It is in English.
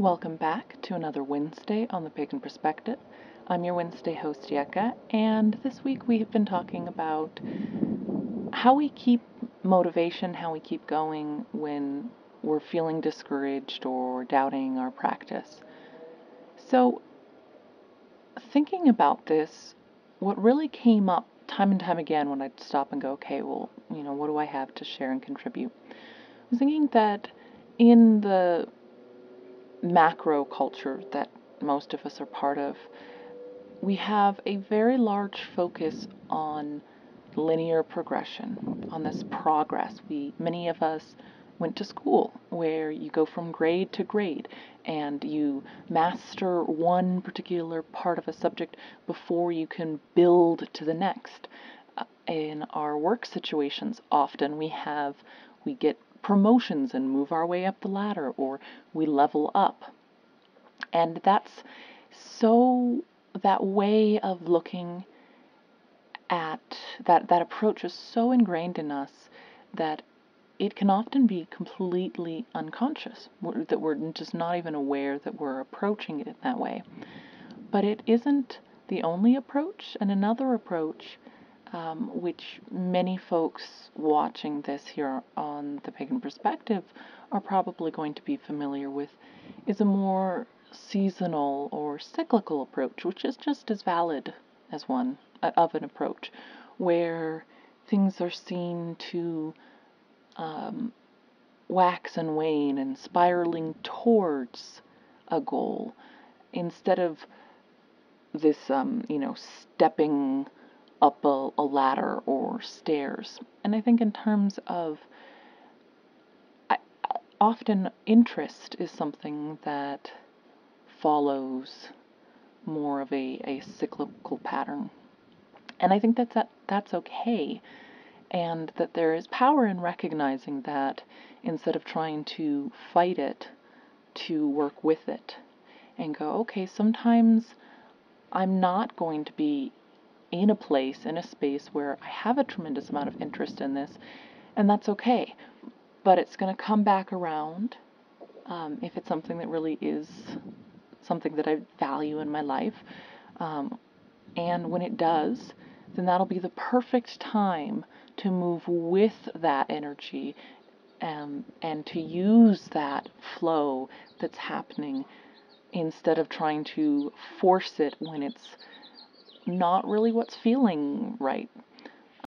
Welcome back to another Wednesday on the Pagan Perspective. I'm your Wednesday host, Yeka, and this week we have been talking about how we keep motivation, how we keep going when we're feeling discouraged or doubting our practice. So, thinking about this, what really came up time and time again when I'd stop and go, okay, well, what do I have to share and contribute? I was thinking that in the macro culture that most of us are part of, we have a very large focus on linear progression, on this progress. Many of us went to school where you go from grade to grade and you master one particular part of a subject before you can build to the next. In our work situations, often we get promotions and move our way up the ladder, or we level up. And that way of looking at that approach is so ingrained in us that it can often be completely unconscious, that we're just not even aware that we're approaching it in that way. But it isn't the only approach, and another approach which many folks watching this here on the Pagan Perspective are probably going to be familiar with, is a more seasonal or cyclical approach, which is just as valid as one of an approach, where things are seen to wax and wane and spiraling towards a goal instead of this, stepping up a ladder or stairs. And I think in terms of, often interest is something that follows more of a cyclical pattern. And I think that's okay, and that there is power in recognizing that instead of trying to fight it, to work with it and go, okay, sometimes I'm not going to be in a space where I have a tremendous amount of interest in this, and that's okay. But it's going to come back around if it's something that really is something that I value in my life. And when it does, then that'll be the perfect time to move with that energy and to use that flow that's happening instead of trying to force it when it's not really what's feeling right